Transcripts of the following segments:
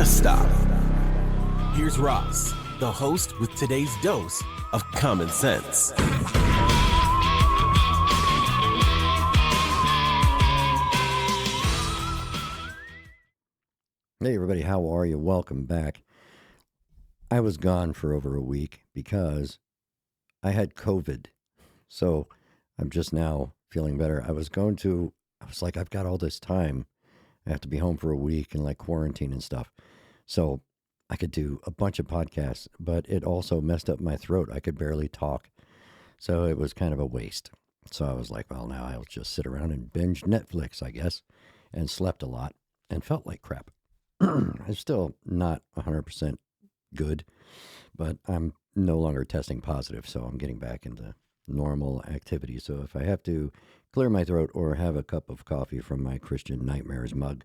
just stop. Here's Ross, the host with today's dose of common sense. Hey everybody, how are you? Welcome back. I was gone for over a week because I had COVID. So I'm just now feeling better. I was like, I've got all this time. I have to be home for a week and like quarantine and stuff. So I could do a bunch of podcasts, but it also messed up my throat. I could barely talk. So it was kind of a waste. So I was like, well, now I'll just sit around and binge Netflix, I guess, and slept a lot and felt like crap. I'm still not 100% good, but I'm no longer testing positive, so I'm getting back into normal activity. So if I have to clear my throat or have a cup of coffee from my Christian Nightmares mug,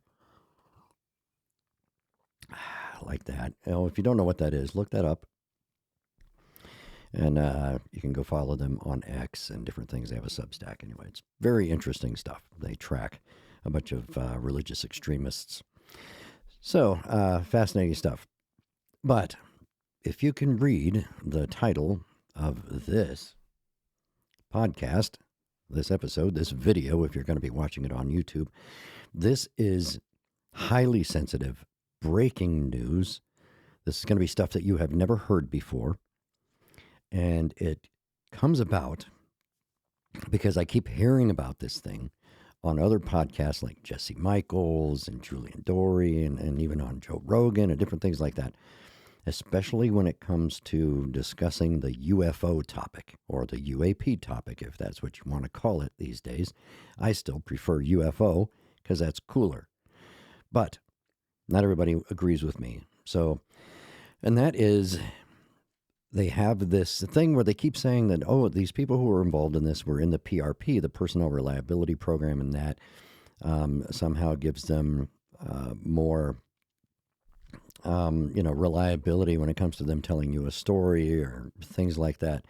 like that. If you don't know what that is, look that up. And you can go follow them on X and different things. They have a Substack anyway. It's very interesting stuff. They track a bunch of religious extremists. So, fascinating stuff. But if you can read the title of this podcast, this episode, this video, if you're going to be watching it on YouTube, this is highly sensitive, breaking news. This is going to be stuff that you have never heard before. And it comes about because I keep hearing about this thing on other podcasts like Jesse Michaels and Julian Dory and even on Joe Rogan and different things like that, especially when it comes to discussing the UFO topic or the UAP topic, if that's what you want to call it these days. I still prefer UFO because that's cooler. But not everybody agrees with me. So, and that is, they have this thing where they keep saying that, oh, these people who were involved in this were in the PRP, the Personnel Reliability Program, and that somehow gives them more, reliability when it comes to them telling you a story or things like that.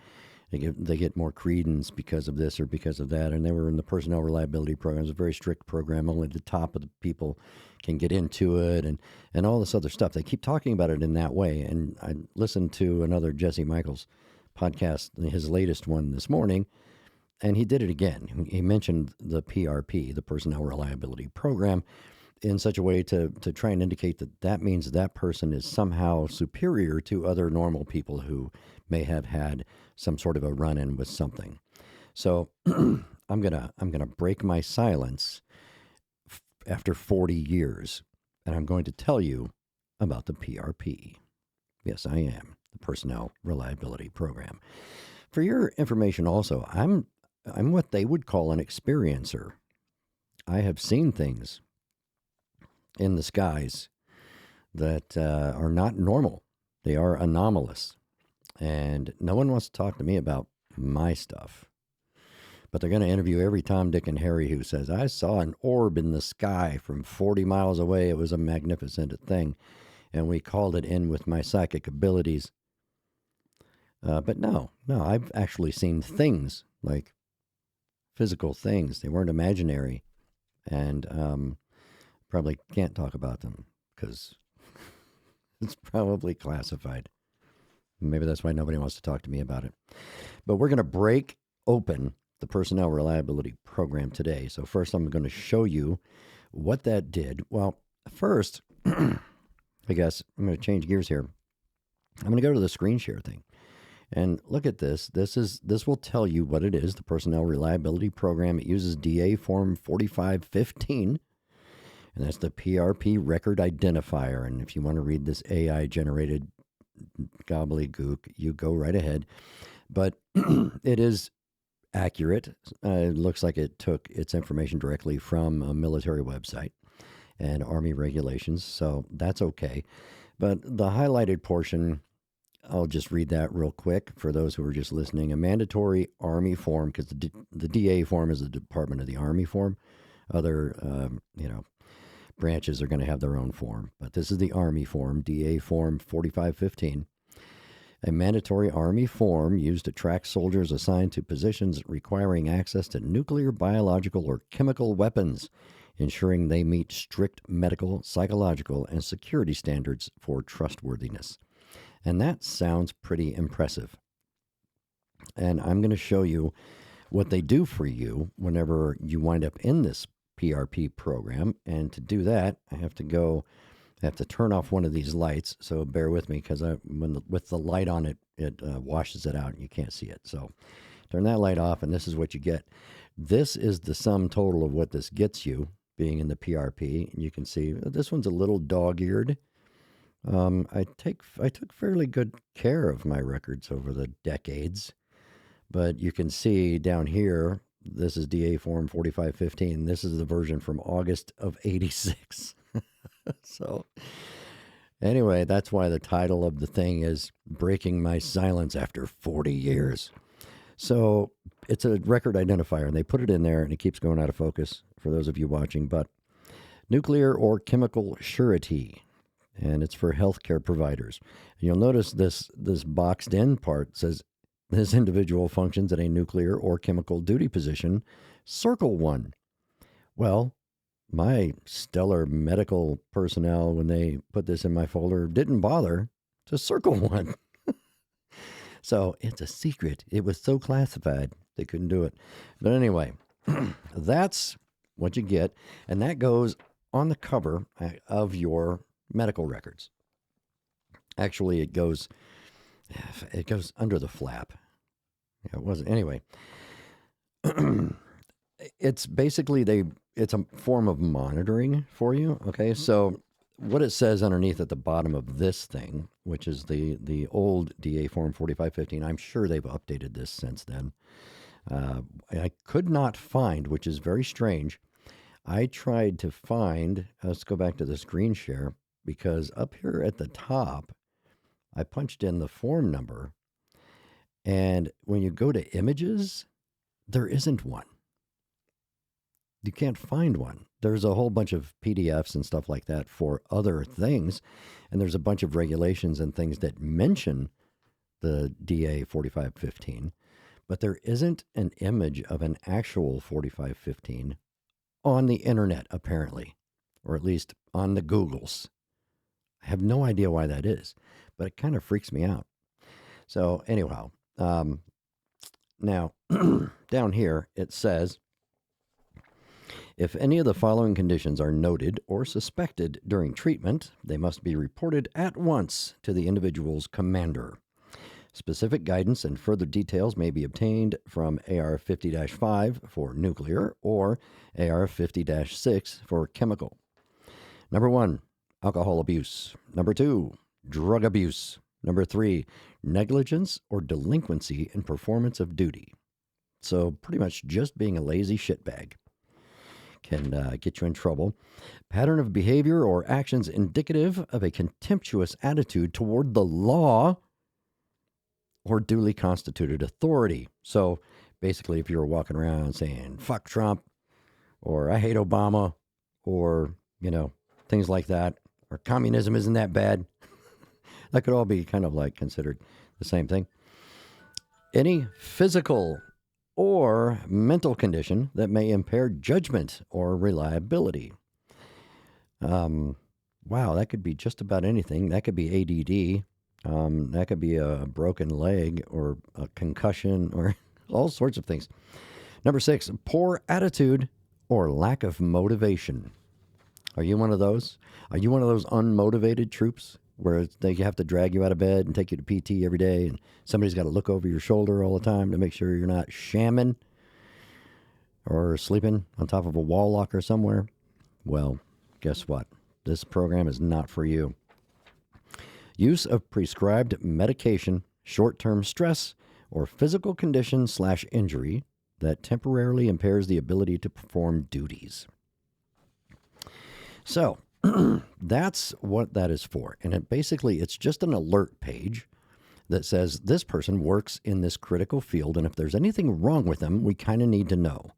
They get more credence because of this or because of that. And they were in the Personnel Reliability Program. It's a very strict program. Only the top of the people can get into it and all this other stuff. They keep talking about it in that way. And I listened to another Jesse Michaels podcast, his latest one this morning, and he did it again. He mentioned the PRP, the Personnel Reliability Program, in such a way to try and indicate that means that person is somehow superior to other normal people who may have had some sort of a run-in with something. So I'm gonna break my silence after 40 years, and I'm going to tell you about the PRP. Yes, I am, the Personnel Reliability Program. For your information also, I'm what they would call an experiencer. I have seen things in the skies that are not normal. They are anomalous. And no one wants to talk to me about my stuff. But they're going to interview every Tom, Dick, and Harry who says, I saw an orb in the sky from 40 miles away. It was a magnificent thing. And we called it in with my psychic abilities. But no, I've actually seen things, like physical things. They weren't imaginary. And probably can't talk about them because it's probably classified. Maybe that's why nobody wants to talk to me about it. But we're going to break open the Personnel Reliability Program today. So first I'm going to show you what that did. Well, first, I guess I'm going to change gears here. I'm going to go to the screen share thing. And look at this. This will tell you what it is, the Personnel Reliability Program. It uses DA Form 4515. And that's the PRP record identifier. And if you want to read this AI-generated gobbledygook, you go right ahead. But it is accurate. It looks like it took its information directly from a military website and Army regulations, so that's okay. But the highlighted portion, I'll just read that real quick for those who are just listening. A mandatory Army form, because the DA form is the Department of the Army form. Other, branches are going to have their own form, but this is the Army form, DA form 4515. A mandatory Army form used to track soldiers assigned to positions requiring access to nuclear, biological, or chemical weapons ensuring they meet strict medical, psychological, and security standards for trustworthiness. And that sounds pretty impressive. And I'm going to show you what they do for you whenever you wind up in this PRP program. And to do that, I have to turn off one of these lights. So bear with me, because with the light on it, it washes it out and you can't see it. So turn that light off, and this is what you get. This is the sum total of what this gets you being in the PRP. And you can see this one's a little dog-eared. I took fairly good care of my records over the decades. But you can see down here, this is DA form 4515. This is the version from August of 86. So anyway, that's why the title of the thing is Breaking My Silence After 40 Years. So it's a record identifier, and they put it in there, and it keeps going out of focus for those of you watching. But nuclear or chemical surety, and it's for healthcare providers. And you'll notice this boxed in part says, this individual functions in a nuclear or chemical duty position. Circle 1. Well, my stellar medical personnel, when they put this in my folder, didn't bother to circle 1. So it's a secret. It was so classified, they couldn't do it. But anyway, that's what you get. And that goes on the cover of your medical records. Actually, it goes under the flap. It wasn't. Anyway, it's basically it's a form of monitoring for you. Okay, so what it says underneath at the bottom of this thing, which is the old DA form 4515, I'm sure they've updated this since then. I could not find, which is very strange. I tried to find, let's go back to the screen share, because up here at the top, I punched in the form number, and when you go to images, there isn't one. You can't find one. There's a whole bunch of PDFs and stuff like that for other things, and there's a bunch of regulations and things that mention the DA 4515, but there isn't an image of an actual 4515 on the internet, apparently, or at least on the Googles. I have no idea why that is, but it kind of freaks me out. So anyhow, now down here it says, if any of the following conditions are noted or suspected during treatment, they must be reported at once to the individual's commander. Specific guidance and further details may be obtained from AR 50-5 for nuclear or AR 50-6 for chemical. Number 1, alcohol abuse. Number 2, drug abuse. Number 3, negligence or delinquency in performance of duty. So pretty much just being a lazy shitbag can get you in trouble. Pattern of behavior or actions indicative of a contemptuous attitude toward the law or duly constituted authority. So basically, if you're walking around saying, fuck Trump, or I hate Obama, or, things like that, or communism isn't that bad, that could all be kind of like considered the same thing. Any physical or mental condition that may impair judgment or reliability. Wow, that could be just about anything. That could be ADD. That could be a broken leg or a concussion or all sorts of things. Number 6, poor attitude or lack of motivation. Are you one of those? Are you one of those unmotivated troops where they have to drag you out of bed and take you to PT every day, and somebody's got to look over your shoulder all the time to make sure you're not shamming or sleeping on top of a wall locker somewhere? Well, guess what? This program is not for you. Use of prescribed medication, short-term stress, or physical condition/injury that temporarily impairs the ability to perform duties. So, that's what that is for. And it's just an alert page that says this person works in this critical field, and if there's anything wrong with them, we kind of need to know,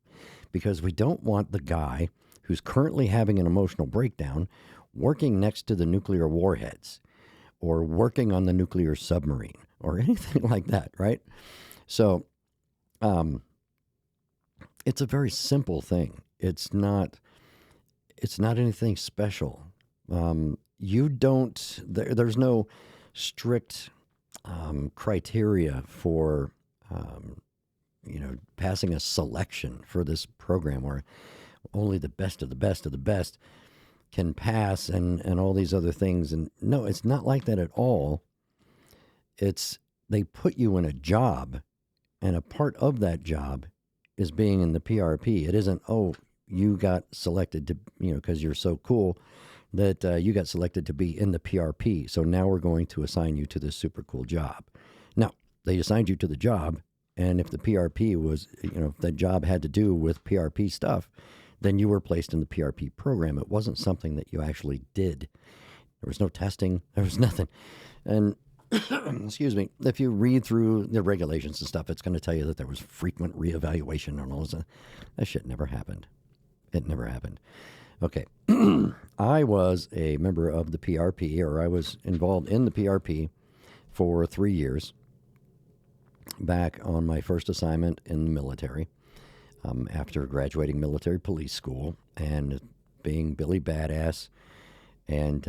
because we don't want the guy who's currently having an emotional breakdown working next to the nuclear warheads or working on the nuclear submarine or anything like that, right? So it's a very simple thing. It's not it's not anything special. You don't. There's no strict criteria for passing a selection for this program where only the best of the best of the best can pass and all these other things. And no, it's not like that at all. It's they put you in a job, and a part of that job is being in the PRP. It isn't, oh, you got selected to, because you're so cool that you got selected to be in the PRP. So now we're going to assign you to this super cool job. Now, they assigned you to the job, and if the PRP was, if that job had to do with PRP stuff, then you were placed in the PRP program. It wasn't something that you actually did. There was no testing. There was nothing. And excuse me, if you read through the regulations and stuff, it's going to tell you that there was frequent reevaluation and all this. That shit never happened. It never happened. Okay. I was a member of the PRP, or I was involved in the PRP for 3 years back on my first assignment in the military, after graduating military police school and being Billy Badass. And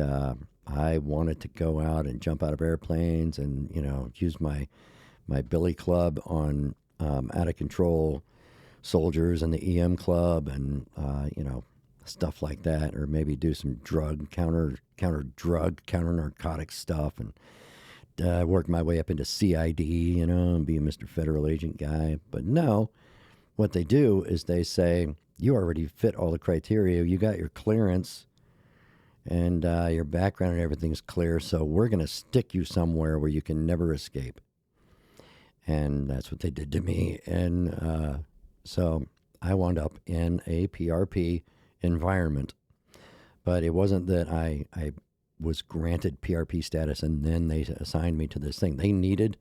I wanted to go out and jump out of airplanes and, use my billy club on out of control soldiers in the EM club and, stuff like that, or maybe do some counter narcotic stuff and work my way up into CID, and be a Mr. Federal Agent guy. But no, what they do is they say, you already fit all the criteria. You got your clearance and your background and everything's clear, so we're going to stick you somewhere where you can never escape. And that's what they did to me. And so I wound up in a PRP environment. But it wasn't that I was granted PRP status and then they assigned me to this thing. They needed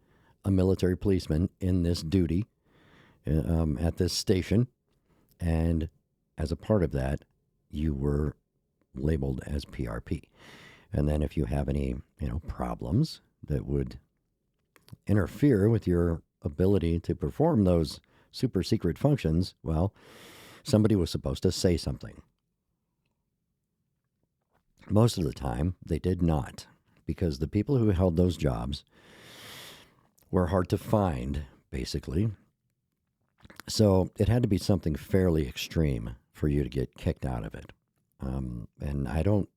a military policeman in this duty at this station. And as a part of that, you were labeled as PRP. And then if you have any, problems that would interfere with your ability to perform those super secret functions, well, somebody was supposed to say something. Most of the time, they did not, because the people who held those jobs were hard to find, basically. So it had to be something fairly extreme for you to get kicked out of it. And I don't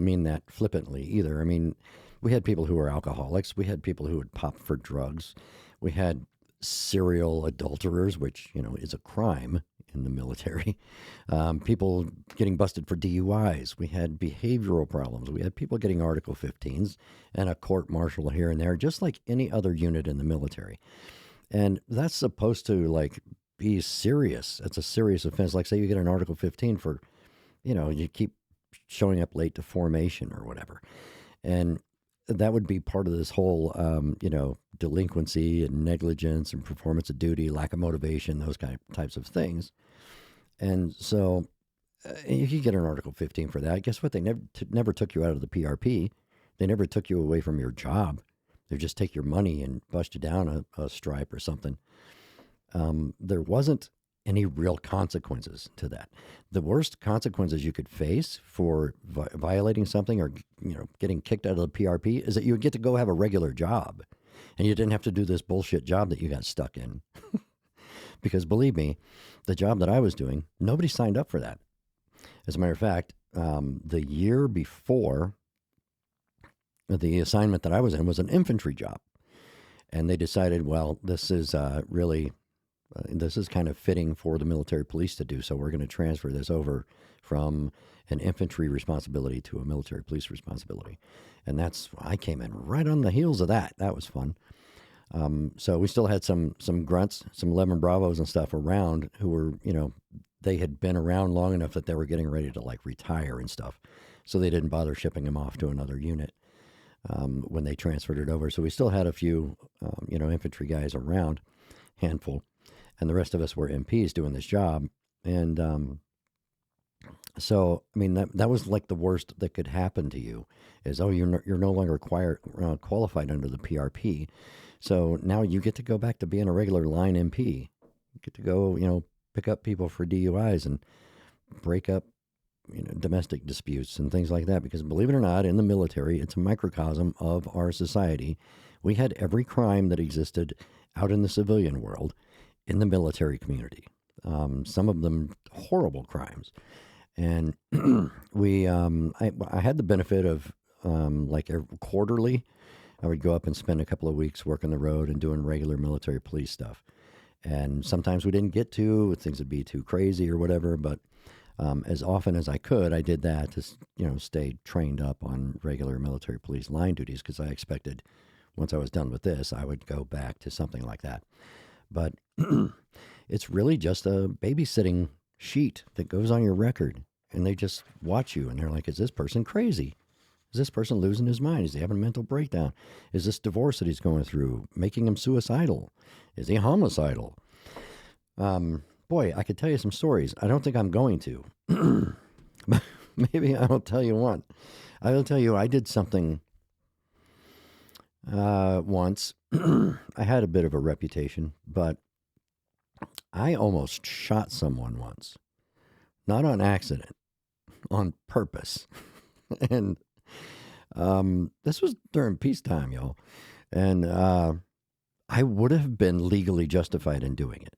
mean that flippantly either. I mean, we had people who were alcoholics. We had people who would pop for drugs. We had serial adulterers, which, is a crime in the military. People getting busted for DUIs. We had behavioral problems. We had people getting Article 15s and a court martial here and there, just like any other unit in the military. And that's supposed to be serious. It's a serious offense. Like say you get an Article 15 for, you keep showing up late to formation or whatever. And that would be part of this whole, delinquency and negligence and performance of duty, lack of motivation, those types of things. And so if you get an Article 15 for that, guess what? They never took you out of the PRP. They never took you away from your job. They just take your money and bust you down a stripe or something. There wasn't any real consequences to that. The worst consequences you could face for violating something or getting kicked out of the PRP is that you would get to go have a regular job, and you didn't have to do this bullshit job that you got stuck in. Because believe me, the job that I was doing, nobody signed up for that. As a matter of fact, the year before, the assignment that I was in was an infantry job, and they decided, well, this is this is kind of fitting for the military police to do, so we're going to transfer this over from an infantry responsibility to a military police responsibility. And I came in right on the heels of that. That was fun. So we still had some grunts, some 11 Bravos and stuff around who were, they had been around long enough that they were getting ready to retire and stuff. So they didn't bother shipping them off to another unit when they transferred it over. So we still had a few, infantry guys around, handful. And the rest of us were MPs doing this job. And so, I mean, that was like the worst that could happen to you is, you're no longer qualified under the PRP. So now you get to go back to being a regular line MP. You get to go, pick up people for DUIs and break up domestic disputes and things like that. Because believe it or not, in the military, it's a microcosm of our society. We had every crime that existed out in the civilian world in the military community. Some of them horrible crimes. And I had the benefit of quarterly, I would go up and spend a couple of weeks working the road and doing regular military police stuff. And sometimes we didn't get to, things would be too crazy or whatever, but as often as I could, I did that to, stay trained up on regular military police line duties, because I expected once I was done with this, I would go back to something like that. But it's really just a babysitting sheet that goes on your record, and they just watch you, and they're like, is this person crazy? Is this person losing his mind? Is he having a mental breakdown? Is this divorce that he's going through making him suicidal? Is he homicidal? Boy, I could tell you some stories. I don't think I'm going to. Maybe I'll tell you one. I will tell you I did something once. I had a bit of a reputation, but I almost shot someone once. Not on accident, on purpose. And this was during peacetime, y'all. And I would have been legally justified in doing it.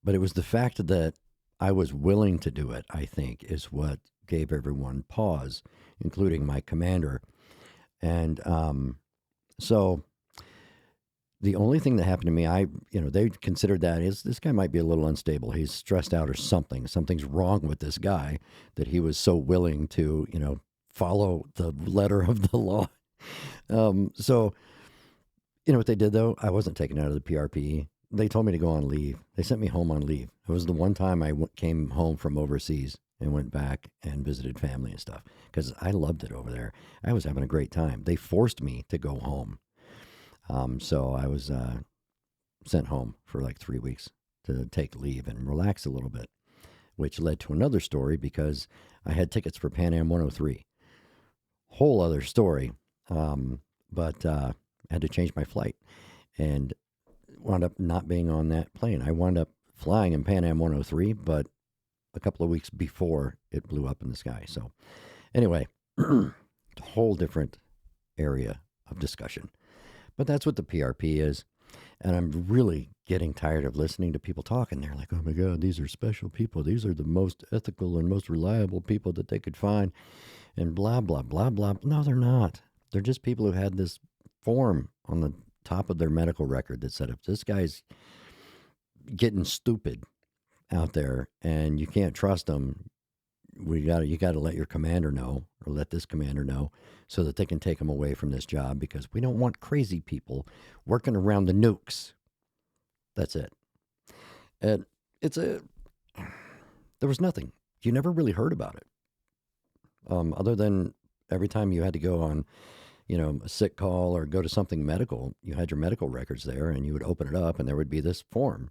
But it was the fact that I was willing to do it, I think, is what gave everyone pause, including my commander. And so the only thing that happened to me, they considered that is this guy might be a little unstable. He's stressed out or something. Something's wrong with this guy that he was so willing to, follow the letter of the law. So, what they did, though? I wasn't taken out of the PRP. They told me to go on leave. They sent me home on leave. It was the one time I came home from overseas and went back and visited family and stuff, because I loved it over there. I was having a great time. They forced me to go home. So I was sent home for like 3 weeks to take leave and relax a little bit, which led to another story, because I had tickets for Pan Am 103. Whole other story. But I had to change my flight and wound up not being on that plane. I wound up flying in Pan Am 103, but a couple of weeks before it blew up in the sky. So anyway, a whole different area of discussion. But that's what the PRP is. And I'm really getting tired of listening to people talking. They're like, oh my God, these are special people. These are the most ethical and most reliable people that they could find. And blah, blah, blah, blah. No, they're not. They're just people who had this form on the top of their medical record that said, if this guy's getting stupid out there and you can't trust him, you got to let your commander know, or let this commander know, so that they can take him away from this job, because we don't want crazy people working around the nukes. That's it. And there was nothing. You never really heard about it. Other than every time you had to go on, a sick call or go to something medical, you had your medical records there, and you would open it up and there would be this form.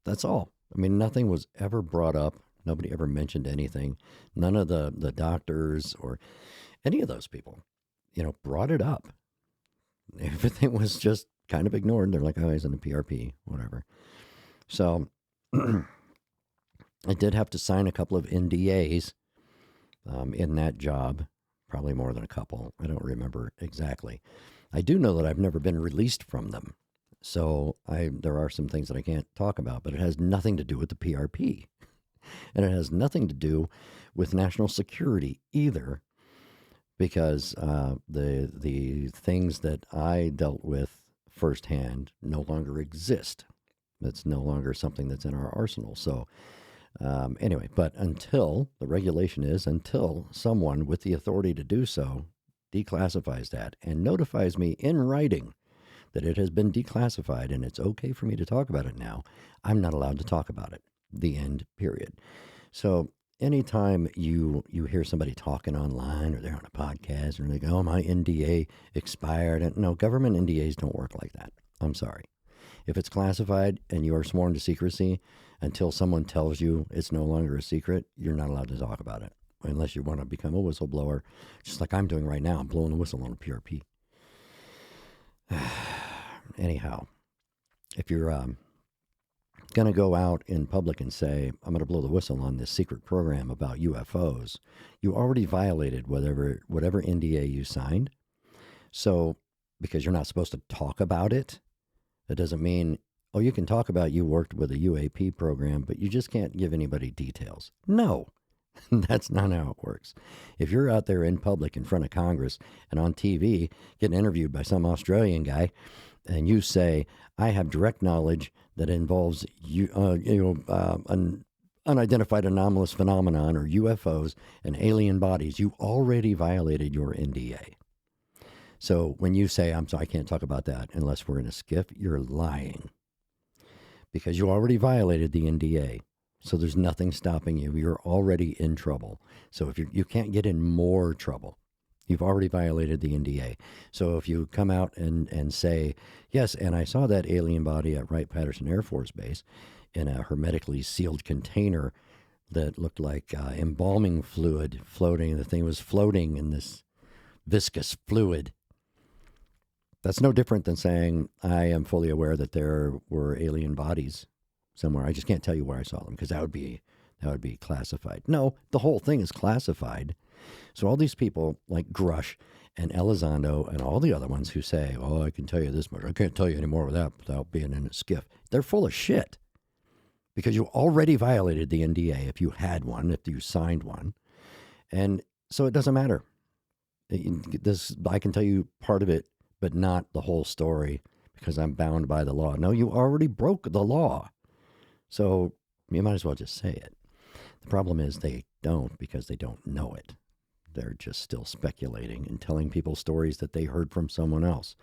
That's all. I mean, nothing was ever brought up. Nobody ever mentioned anything. None of the doctors or any of those people, brought it up. Everything was just kind of ignored. They're like, oh, he's in the PRP, whatever. So I did have to sign a couple of NDAs in that job, probably more than a couple. I don't remember exactly. I do know that I've never been released from them. So there are some things that I can't talk about, but it has nothing to do with the PRP. And it has nothing to do with national security either, because the things that I dealt with firsthand no longer exist. It's no longer something that's in our arsenal. So anyway, but until someone with the authority to do so declassifies that and notifies me in writing that it has been declassified and it's okay for me to talk about it now, I'm not allowed to talk about it. The end, period. So anytime you hear somebody talking online, or they're on a podcast, and they're like, oh, my NDA expired. And no, government NDAs don't work like that. I'm sorry. If it's classified and you are sworn to secrecy until someone tells you it's no longer a secret, you're not allowed to talk about it, unless you want to become a whistleblower, just like I'm doing right now. I'm blowing a whistle on a PRP. Anyhow, if you're going to go out in public and say, I'm going to blow the whistle on this secret program about UFOs, you already violated whatever NDA you signed. So because you're not supposed to talk about it, that doesn't mean, oh, you can talk about you worked with a UAP program, but you just can't give anybody details. No, that's not how it works. If you're out there in public in front of Congress and on TV getting interviewed by some Australian guy, and you say, I have direct knowledge that involves an unidentified anomalous phenomenon or UFOs and alien bodies, you already violated your NDA. So when you say, I'm sorry, I can't talk about that unless we're in a skiff, you're lying. Because you already violated the NDA. So there's nothing stopping you. You're already in trouble. So if you can't get in more trouble. You've already violated the NDA. So if you come out and say, yes, and I saw that alien body at Wright-Patterson Air Force Base in a hermetically sealed container that looked like embalming fluid floating. The thing was floating in this viscous fluid. That's no different than saying, I am fully aware that there were alien bodies somewhere. I just can't tell you where I saw them because that would be classified. No, the whole thing is classified. So all these people like Grush and Elizondo and all the other ones who say, oh, I can tell you this much. I can't tell you any more without being in a skiff. They're full of shit because you already violated the NDA if you had one, if you signed one. And so it doesn't matter. I can tell you part of it, but not the whole story because I'm bound by the law. No, you already broke the law. So you might as well just say it. The problem is they don't because they don't know it. They're just still speculating and telling people stories that they heard from someone else.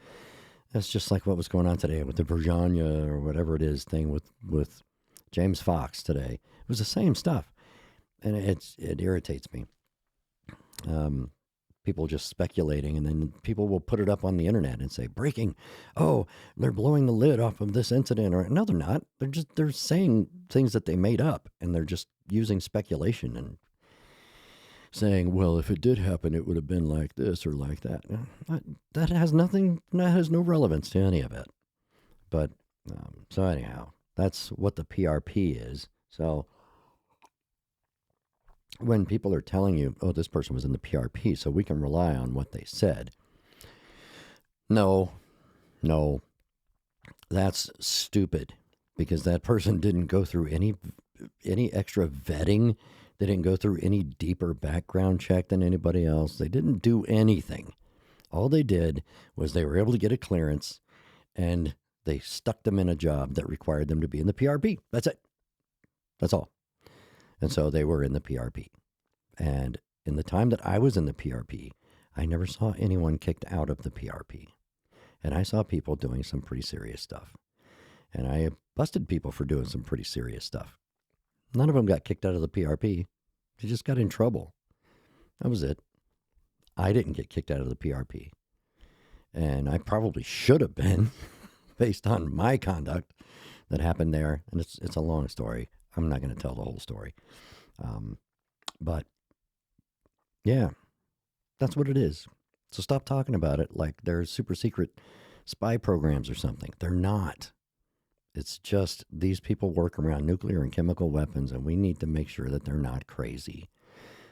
That's just like what was going on today with the Virginia or whatever it is thing with James Fox today. It was the same stuff. And it irritates me. People just speculating, and then people will put it up on the internet and say, breaking, oh, they're blowing the lid off of this incident. Or no, they're not. They're saying things that they made up, and they're just using speculation and saying, well, if it did happen, it would have been like this or like that. That has no relevance to any of it. But, so anyhow, that's what the PRP is. So when people are telling you, oh, this person was in the PRP, so we can rely on what they said. No, that's stupid because that person didn't go through any extra vetting. They didn't go through any deeper background check than anybody else. They didn't do anything. All they did was they were able to get a clearance and they stuck them in a job that required them to be in the PRP. That's it. That's all. And so they were in the PRP. And in the time that I was in the PRP, I never saw anyone kicked out of the PRP. And I saw people doing some pretty serious stuff. And I busted people for doing some pretty serious stuff. None of them got kicked out of the PRP. They just got in trouble. That was it. I didn't get kicked out of the PRP. And I probably should have been based on my conduct that happened there. And it's a long story. I'm not going to tell the whole story. But yeah, that's what it is. So stop talking about it like they're super secret spy programs or something. They're not. It's just these people work around nuclear and chemical weapons, and we need to make sure that they're not crazy.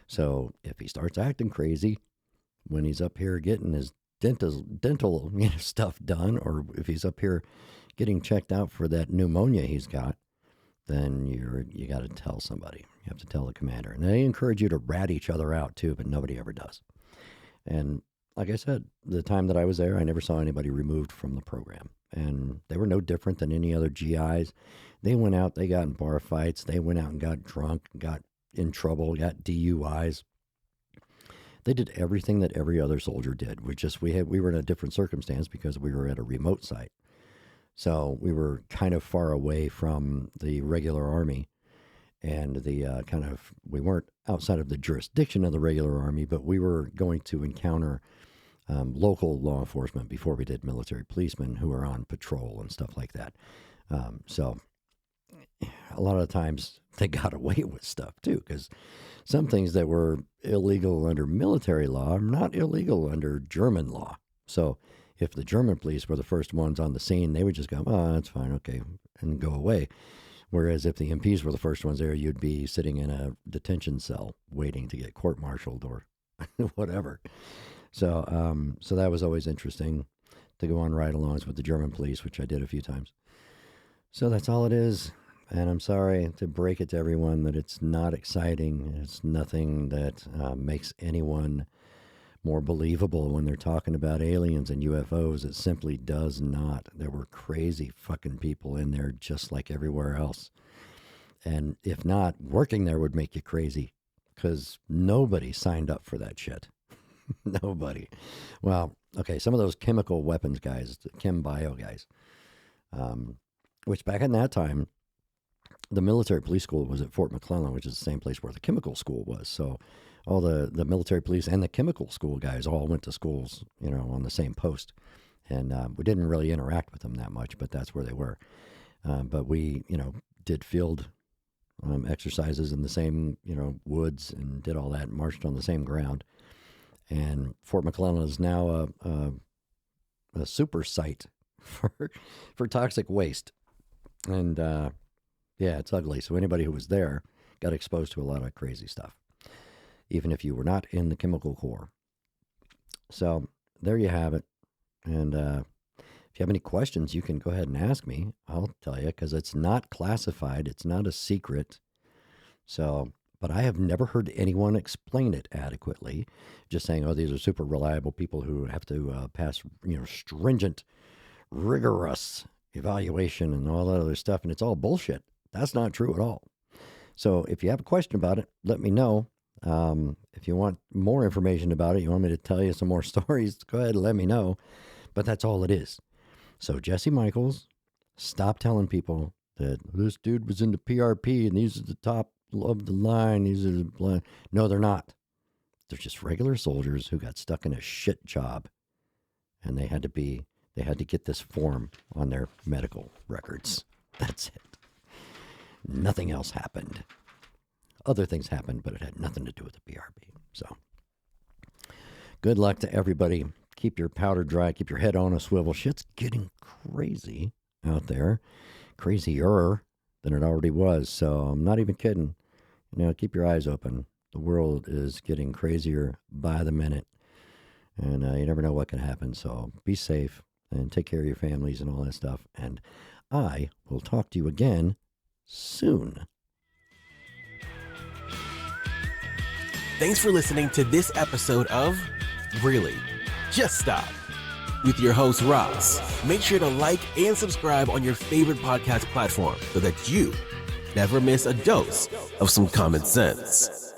So if he starts acting crazy when he's up here getting his dental stuff done, or if he's up here getting checked out for that pneumonia he's got, then you got to tell somebody. You have to tell the commander. And they encourage you to rat each other out too, but nobody ever does. And like I said, the time that I was there, I never saw anybody removed from the program. And they were no different than any other GIs. They went out, they got in bar fights, they went out and got drunk, got in trouble, got DUIs. They did everything that every other soldier did. We were in a different circumstance because we were at a remote site. So we were kind of far away from the regular Army, and we weren't outside of the jurisdiction of the regular Army, but we were going to encounter local law enforcement before we did military policemen who are on patrol and stuff like that. So a lot of the times they got away with stuff too, because some things that were illegal under military law are not illegal under German law. So if the German police were the first ones on the scene, they would just go, oh, that's fine, okay, and go away. Whereas if the MPs were the first ones there, you'd be sitting in a detention cell waiting to get court-martialed or whatever. So so that was always interesting to go on ride-alongs with the German police, which I did a few times. So that's all it is. And I'm sorry to break it to everyone that it's not exciting. It's nothing that makes anyone more believable when they're talking about aliens and UFOs. It simply does not. There were crazy fucking people in there just like everywhere else. And if not, working there would make you crazy because nobody signed up for that shit. Nobody. Well, okay, some of those chemical weapons guys, the chem bio guys, which back in that time, the military police school was at Fort McClellan, which is the same place where the chemical school was. So all the military police and the chemical school guys all went to schools, on the same post. And we didn't really interact with them that much, but that's where they were. But we, did field exercises in the same, woods and did all that and marched on the same ground. And Fort McClellan is now a super site for toxic waste. And yeah, it's ugly. So anybody who was there got exposed to a lot of crazy stuff, even if you were not in the chemical corps. So there you have it. And if you have any questions, you can go ahead and ask me. I'll tell you, because it's not classified. It's not a secret. So, but I have never heard anyone explain it adequately. Just saying, oh, these are super reliable people who have to pass, stringent, rigorous evaluation and all that other stuff. And it's all bullshit. That's not true at all. So if you have a question about it, let me know. If you want more information about it, you want me to tell you some more stories, go ahead and let me know. But that's all it is. So Jesse Michaels, stop telling people that this dude was into PRP and these are the top of the line. These are the no, they're not. They're just regular soldiers who got stuck in a shit job, and they had to get this form on their medical records. That's it. Nothing else happened. Other things happened, but it had nothing to do with the PRP. So good luck to everybody. Keep your powder dry. Keep your head on a swivel. Shit's getting crazy out there. Crazier than it already was. So I'm not even kidding. Keep your eyes open. The world is getting crazier by the minute. And you never know what can happen. So be safe and take care of your families and all that stuff. And I will talk to you again soon. Thanks for listening to this episode of Really? Just Stop with your host, Ross. Make sure to like and subscribe on your favorite podcast platform so that you never miss a dose of some common sense.